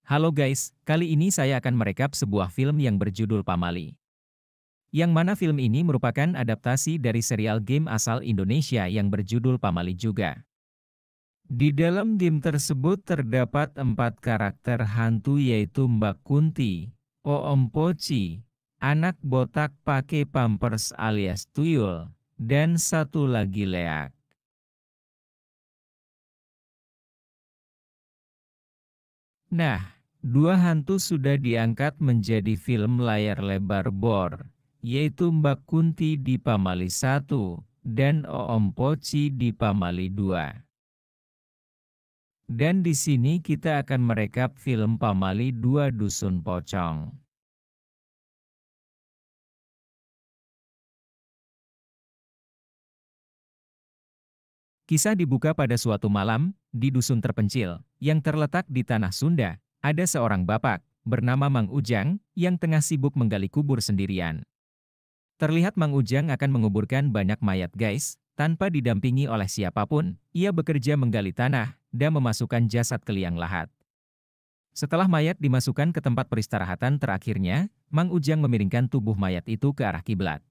Halo guys, kali ini saya akan merekap sebuah film yang berjudul Pamali. Yang mana film ini merupakan adaptasi dari serial game asal Indonesia yang berjudul Pamali juga. Di dalam game tersebut terdapat 4 karakter hantu yaitu Mbak Kunti, Oom Poci, anak botak pakai pampers alias tuyul, dan satu lagi Leak. Nah, 2 hantu sudah diangkat menjadi film layar lebar bor, yaitu Mbak Kunti di Pamali 1 dan Oom Poci di Pamali 2. Dan di sini kita akan merekap film Pamali 2 Dusun Pocong. Kisah dibuka pada suatu malam, di dusun terpencil, yang terletak di Tanah Sunda, ada seorang bapak, bernama Mang Ujang, yang tengah sibuk menggali kubur sendirian. Terlihat Mang Ujang akan menguburkan banyak mayat guys, tanpa didampingi oleh siapapun, ia bekerja menggali tanah, dan memasukkan jasad ke liang lahat. Setelah mayat dimasukkan ke tempat peristirahatan terakhirnya, Mang Ujang memiringkan tubuh mayat itu ke arah kiblat.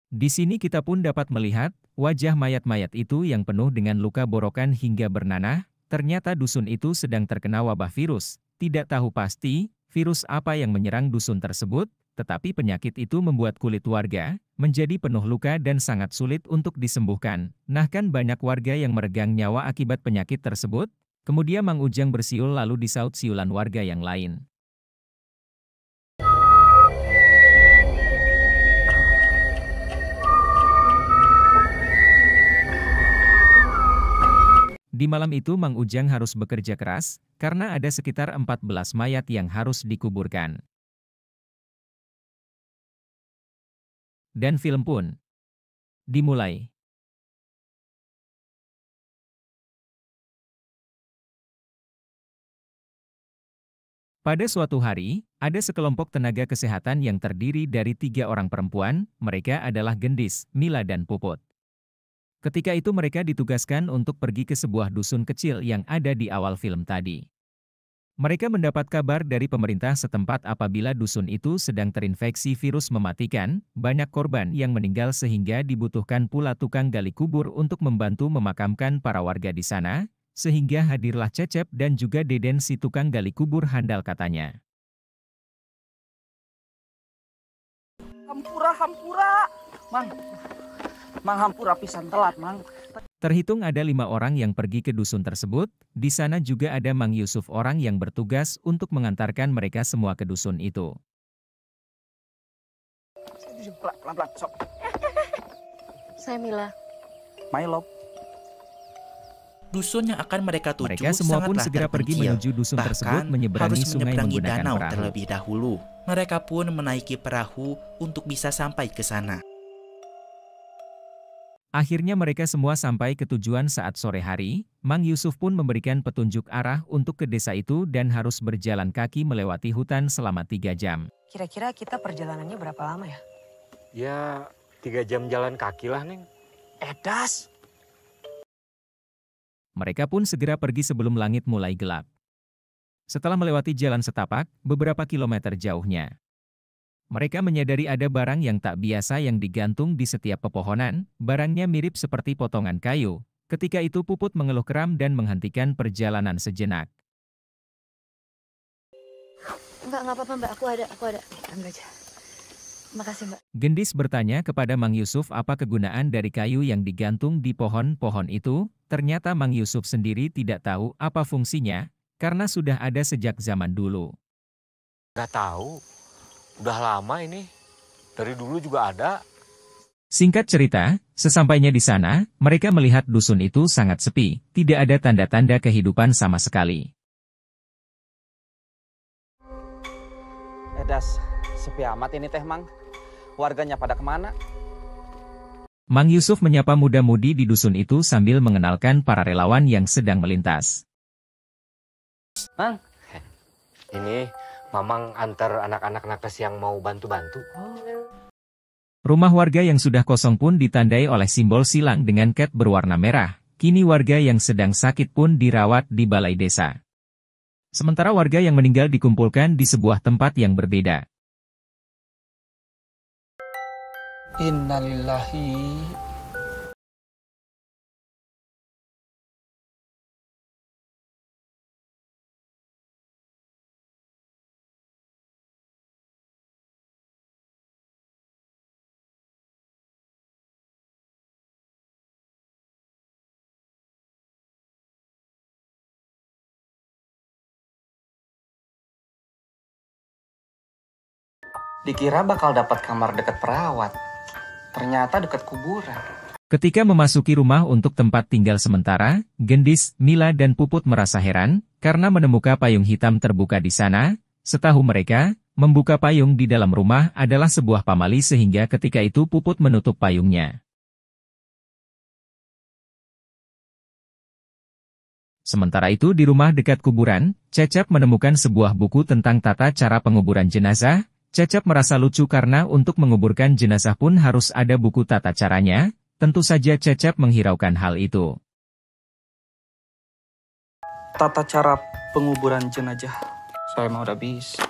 Di sini kita pun dapat melihat, wajah mayat-mayat itu yang penuh dengan luka borokan hingga bernanah, ternyata dusun itu sedang terkena wabah virus. Tidak tahu pasti, virus apa yang menyerang dusun tersebut, tetapi penyakit itu membuat kulit warga menjadi penuh luka dan sangat sulit untuk disembuhkan. Nah kan banyak warga yang meregang nyawa akibat penyakit tersebut, kemudian Mang Ujang bersiul lalu disaut siulan warga yang lain. Di malam itu Mang Ujang harus bekerja keras, karena ada sekitar 14 mayat yang harus dikuburkan. Dan film pun dimulai. Pada suatu hari, ada sekelompok tenaga kesehatan yang terdiri dari 3 orang perempuan, mereka adalah Gendis, Mila dan Puput. Ketika itu mereka ditugaskan untuk pergi ke sebuah dusun kecil yang ada di awal film tadi. Mereka mendapat kabar dari pemerintah setempat apabila dusun itu sedang terinfeksi virus mematikan, banyak korban yang meninggal sehingga dibutuhkan pula tukang gali kubur untuk membantu memakamkan para warga di sana, sehingga hadirlah Cecep dan juga Deden si tukang gali kubur handal katanya. Hampura, hampura. Mang hampura pisan telat, Mang. Terhitung ada 5 orang yang pergi ke dusun tersebut, di sana juga ada Mang Yusuf orang yang bertugas untuk mengantarkan mereka semua ke dusun itu. Pelan-pelan, sok. Saya Mila. My love. Dusun yang akan mereka tuju Mereka semua pun sangatlah segera pergi terpencil, menuju dusun tersebut bahkan menyeberangi harus sungai menyeberangi menggunakan danau perahu. terlebih dahulu. Mereka pun menaiki perahu untuk bisa sampai ke sana. Akhirnya mereka semua sampai ke tujuan saat sore hari, Mang Yusuf pun memberikan petunjuk arah untuk ke desa itu dan harus berjalan kaki melewati hutan selama 3 jam. Kira-kira kita perjalanannya berapa lama ya? Ya, 3 jam jalan kaki lah, Neng. Edas. Mereka pun segera pergi sebelum langit mulai gelap. Setelah melewati jalan setapak, beberapa kilometer jauhnya, mereka menyadari ada barang yang tak biasa yang digantung di setiap pepohonan, barangnya mirip seperti potongan kayu. Ketika itu Puput mengeluh keram dan menghentikan perjalanan sejenak. Enggak apa-apa Mbak, aku ada. Ambil aja. Makasih Mbak. Gendis bertanya kepada Mang Yusuf apa kegunaan dari kayu yang digantung di pohon-pohon itu, ternyata Mang Yusuf sendiri tidak tahu apa fungsinya, karena sudah ada sejak zaman dulu. Gak tahu. Udah lama ini. Dari dulu juga ada. Singkat cerita, sesampainya di sana, mereka melihat dusun itu sangat sepi, tidak ada tanda-tanda kehidupan sama sekali. Edas, sepi amat ini teh, Mang. Warganya pada kemana? Mang Yusuf menyapa muda-mudi di dusun itu sambil mengenalkan para relawan yang sedang melintas. Mang. Ini Mamang antar anak-anak nakes yang mau bantu-bantu. Rumah warga yang sudah kosong pun ditandai oleh simbol silang dengan cat berwarna merah. Kini warga yang sedang sakit pun dirawat di balai desa. Sementara warga yang meninggal dikumpulkan di sebuah tempat yang berbeda. Innalillahi. Dikira bakal dapat kamar dekat perawat. Ternyata dekat kuburan. Ketika memasuki rumah untuk tempat tinggal sementara, Gendis, Mila dan Puput merasa heran, karena menemukan payung hitam terbuka di sana. Setahu mereka, membuka payung di dalam rumah adalah sebuah pamali sehingga ketika itu Puput menutup payungnya. Sementara itu di rumah dekat kuburan, Cecep menemukan sebuah buku tentang tata cara penguburan jenazah. Cecep merasa lucu karena untuk menguburkan jenazah pun harus ada buku tata caranya. Tentu saja Cecep menghiraukan hal itu. Tata cara penguburan jenazah. Saya mau udah bisa.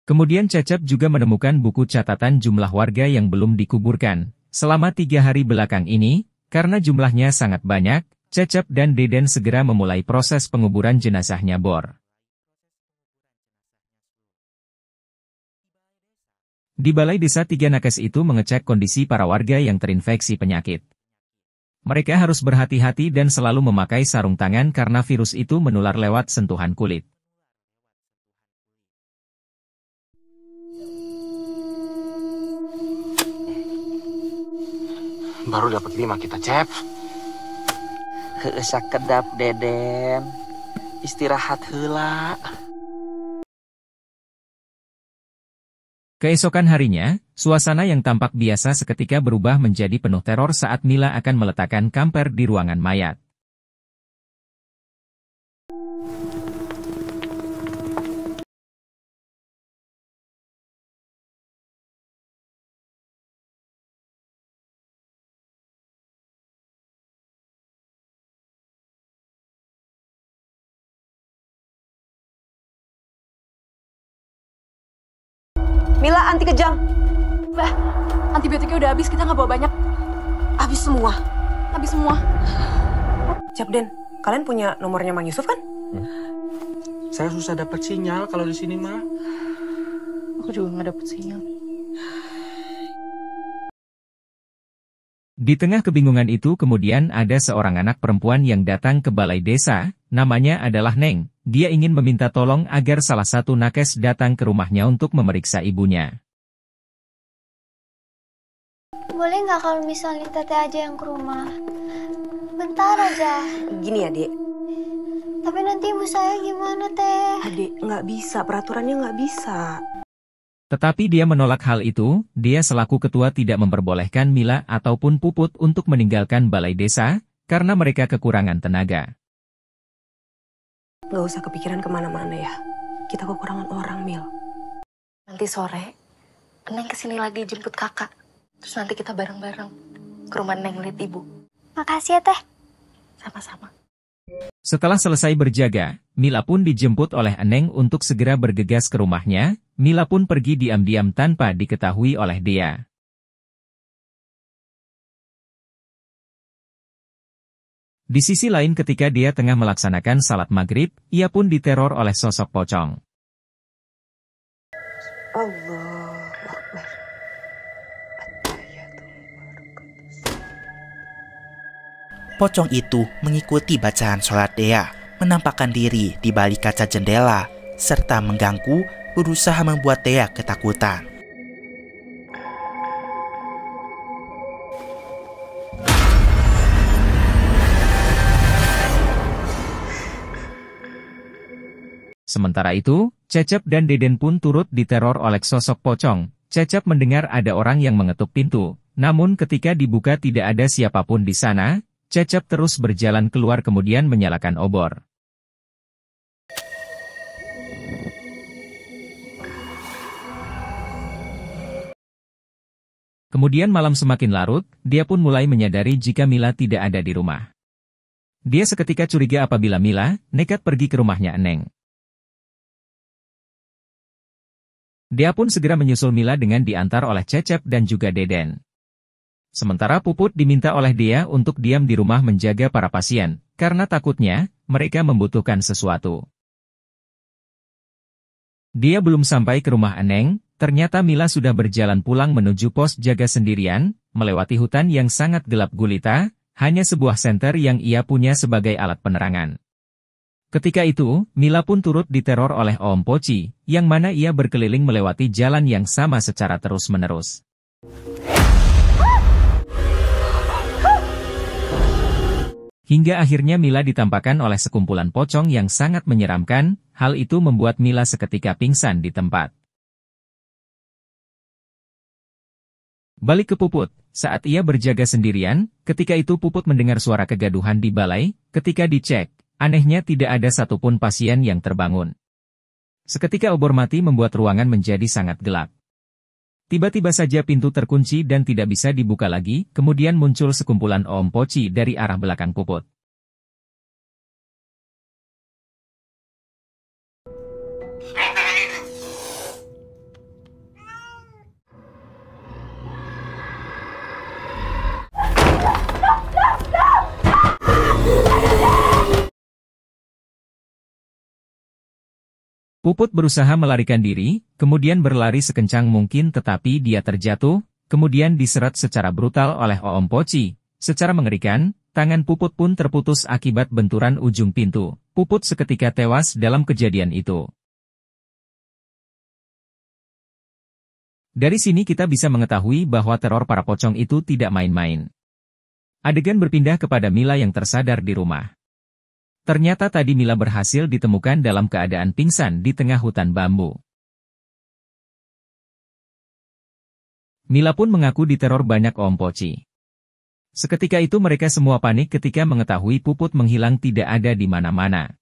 Kemudian Cecep juga menemukan buku catatan jumlah warga yang belum dikuburkan. Selama 3 hari belakang ini, karena jumlahnya sangat banyak, Cecep dan Deden segera memulai proses penguburan jenazahnya Bor. Di balai desa 3 nakes itu mengecek kondisi para warga yang terinfeksi penyakit. Mereka harus berhati-hati dan selalu memakai sarung tangan karena virus itu menular lewat sentuhan kulit. Baru dapat 5 kita, Cep. Sakedap Deden. Istirahat heula. Keesokan harinya, suasana yang tampak biasa seketika berubah menjadi penuh teror saat Mila akan meletakkan kamper di ruangan mayat. Mila, anti kejang. Mbak, antibiotiknya udah habis, kita nggak bawa banyak. Habis semua. Habis semua. Capden, kalian punya nomornya Mang Yusuf kan? Saya susah dapat sinyal kalau di sini mah. Aku juga nggak dapet sinyal. Di tengah kebingungan itu kemudian ada seorang anak perempuan yang datang ke balai desa, namanya adalah Neng. Dia ingin meminta tolong agar salah satu nakes datang ke rumahnya untuk memeriksa ibunya. Boleh nggak kalau misalnya teteh aja yang ke rumah? Bentar aja. Gini ya, Dek. Tapi nanti ibu saya gimana, Teh? Dek, nggak bisa. Peraturannya nggak bisa. Tetapi dia menolak hal itu, dia selaku ketua tidak memperbolehkan Mila ataupun Puput untuk meninggalkan balai desa, karena mereka kekurangan tenaga. Nggak usah kepikiran kemana-mana ya. Kita kekurangan orang, Mil. Nanti sore, Neng kesini lagi jemput kakak. Terus nanti kita bareng-bareng ke rumah Neng lihat ibu. Makasih ya, Teh. Sama-sama. Setelah selesai berjaga, Mila pun dijemput oleh Eneng untuk segera bergegas ke rumahnya. Mila pun pergi diam-diam tanpa diketahui oleh dia. Di sisi lain ketika dia tengah melaksanakan salat maghrib, ia pun diteror oleh sosok pocong. Allahu Akbar. Pocong itu mengikuti bacaan sholat Dea, menampakkan diri di balik kaca jendela, serta mengganggu, berusaha membuat Dea ketakutan. Sementara itu, Cecep dan Deden pun turut diteror oleh sosok pocong. Cecep mendengar ada orang yang mengetuk pintu, namun ketika dibuka tidak ada siapapun di sana. Cecep terus berjalan keluar kemudian menyalakan obor. Kemudian malam semakin larut, dia pun mulai menyadari jika Mila tidak ada di rumah. Dia seketika curiga apabila Mila nekat pergi ke rumahnya Eneng. Dia pun segera menyusul Mila dengan diantar oleh Cecep dan juga Deden. Sementara Puput diminta oleh dia untuk diam di rumah menjaga para pasien, karena takutnya mereka membutuhkan sesuatu. Dia belum sampai ke rumah Eneng, ternyata Mila sudah berjalan pulang menuju pos jaga sendirian, melewati hutan yang sangat gelap gulita, hanya sebuah senter yang ia punya sebagai alat penerangan. Ketika itu, Mila pun turut diteror oleh Om Poci, yang mana ia berkeliling melewati jalan yang sama secara terus-menerus. Hingga akhirnya Mila ditampakkan oleh sekumpulan pocong yang sangat menyeramkan, hal itu membuat Mila seketika pingsan di tempat. Balik ke Puput, saat ia berjaga sendirian, ketika itu Puput mendengar suara kegaduhan di balai, ketika dicek, anehnya tidak ada satupun pasien yang terbangun. Seketika obor mati membuat ruangan menjadi sangat gelap. Tiba-tiba saja pintu terkunci dan tidak bisa dibuka lagi, kemudian muncul sekumpulan Om Poci dari arah belakang Puput. Puput berusaha melarikan diri, kemudian berlari sekencang mungkin tetapi dia terjatuh, kemudian diseret secara brutal oleh Om Poci. Secara mengerikan, tangan Puput pun terputus akibat benturan ujung pintu. Puput seketika tewas dalam kejadian itu. Dari sini kita bisa mengetahui bahwa teror para pocong itu tidak main-main. Adegan berpindah kepada Mila yang tersadar di rumah. Ternyata tadi Mila berhasil ditemukan dalam keadaan pingsan di tengah hutan bambu. Mila pun mengaku diteror banyak Om Poci. Seketika itu mereka semua panik ketika mengetahui Puput menghilang tidak ada di mana-mana.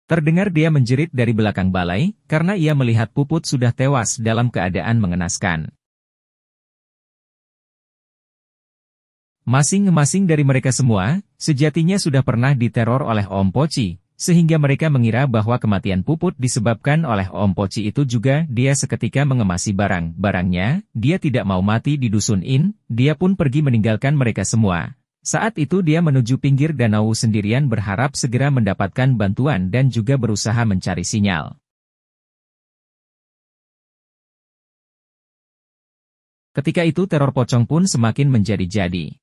Terdengar dia menjerit dari belakang balai, karena ia melihat Puput sudah tewas dalam keadaan mengenaskan. Masing-masing dari mereka semua, sejatinya sudah pernah diteror oleh Om Poci, sehingga mereka mengira bahwa kematian Puput disebabkan oleh Om Poci itu juga. Dia seketika mengemasi barang-barangnya, dia tidak mau mati di dusun In, dia pun pergi meninggalkan mereka semua. Saat itu dia menuju pinggir danau sendirian berharap segera mendapatkan bantuan dan juga berusaha mencari sinyal. Ketika itu teror pocong pun semakin menjadi-jadi.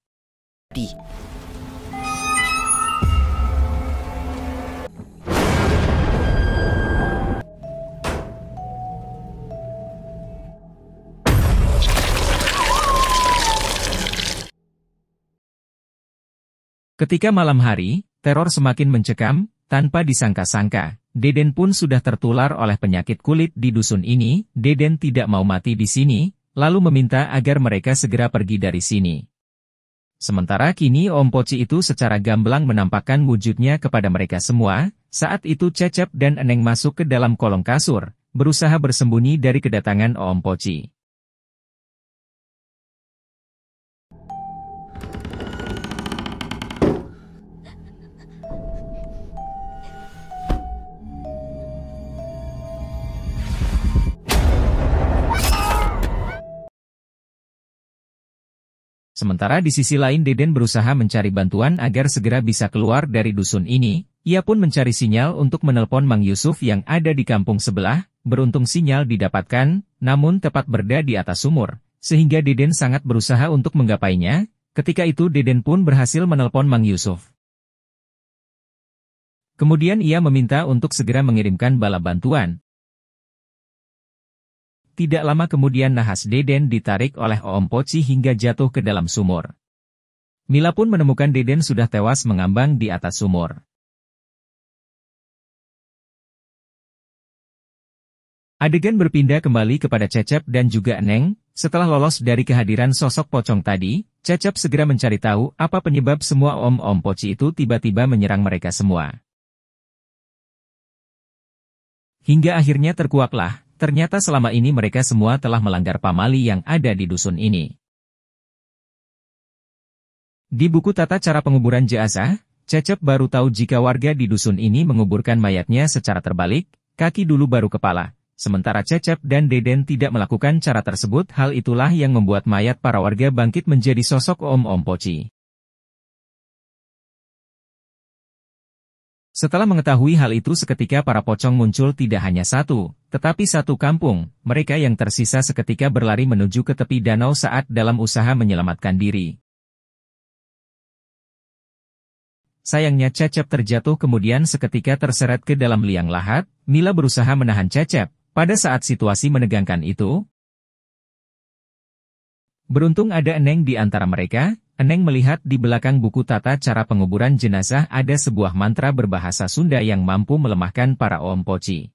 Ketika malam hari, teror semakin mencekam, tanpa disangka-sangka. Deden pun sudah tertular oleh penyakit kulit di dusun ini. Deden tidak mau mati di sini, lalu meminta agar mereka segera pergi dari sini. Sementara kini Om Poci itu secara gamblang menampakkan wujudnya kepada mereka semua. Saat itu Cecep dan Eneng masuk ke dalam kolong kasur, berusaha bersembunyi dari kedatangan Om Poci. Sementara di sisi lain Deden berusaha mencari bantuan agar segera bisa keluar dari dusun ini. Ia pun mencari sinyal untuk menelpon Mang Yusuf yang ada di kampung sebelah. Beruntung sinyal didapatkan, namun tepat berada di atas sumur, sehingga Deden sangat berusaha untuk menggapainya. Ketika itu Deden pun berhasil menelpon Mang Yusuf. Kemudian ia meminta untuk segera mengirimkan bala bantuan. Tidak lama kemudian nahas Deden ditarik oleh Om Poci hingga jatuh ke dalam sumur. Mila pun menemukan Deden sudah tewas mengambang di atas sumur. Adegan berpindah kembali kepada Cecep dan juga Eneng. Setelah lolos dari kehadiran sosok pocong tadi, Cecep segera mencari tahu apa penyebab semua om-om poci itu tiba-tiba menyerang mereka semua. Hingga akhirnya terkuaklah, ternyata selama ini mereka semua telah melanggar pamali yang ada di dusun ini. Di buku tata cara penguburan jenazah, Cecep baru tahu jika warga di dusun ini menguburkan mayatnya secara terbalik, kaki dulu baru kepala. Sementara Cecep dan Deden tidak melakukan cara tersebut, hal itulah yang membuat mayat para warga bangkit menjadi sosok om-om poci. Setelah mengetahui hal itu seketika para pocong muncul tidak hanya satu, tetapi satu kampung. Mereka yang tersisa seketika berlari menuju ke tepi danau saat dalam usaha menyelamatkan diri. Sayangnya Cecep terjatuh kemudian seketika terseret ke dalam liang lahat. Mila berusaha menahan Cecep. Pada saat situasi menegangkan itu, beruntung ada Eneng di antara mereka. Eneng melihat di belakang buku tata cara penguburan jenazah ada sebuah mantra berbahasa Sunda yang mampu melemahkan para om poci.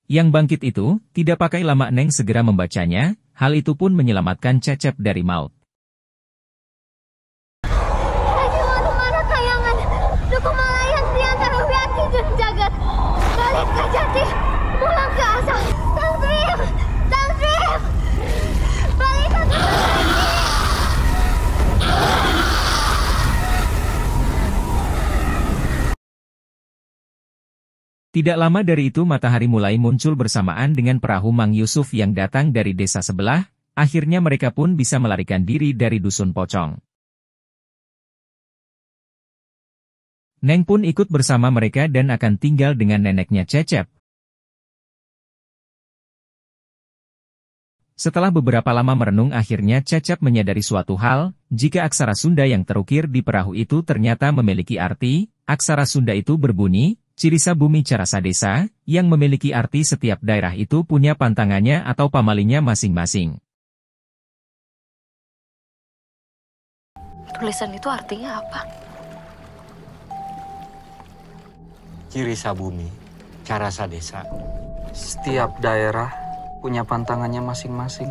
Yang bangkit itu, tidak pakai lama Eneng segera membacanya, hal itu pun menyelamatkan Cecep dari maut. Balik ke Jati, pulang ke asal. Tantrim, balik ke Tidak lama dari itu matahari mulai muncul bersamaan dengan perahu Mang Yusuf yang datang dari desa sebelah, akhirnya mereka pun bisa melarikan diri dari dusun pocong. Neng pun ikut bersama mereka dan akan tinggal dengan neneknya Cecep. Setelah beberapa lama merenung akhirnya Cecep menyadari suatu hal, jika aksara Sunda yang terukir di perahu itu ternyata memiliki arti, aksara Sunda itu berbunyi, Cirisa Bumi Carasa Desa, yang memiliki arti setiap daerah itu punya pantangannya atau pamalinya masing-masing. Tulisan itu artinya apa? Cirisa Bumi Carasa Desa. Setiap daerah punya pantangannya masing-masing.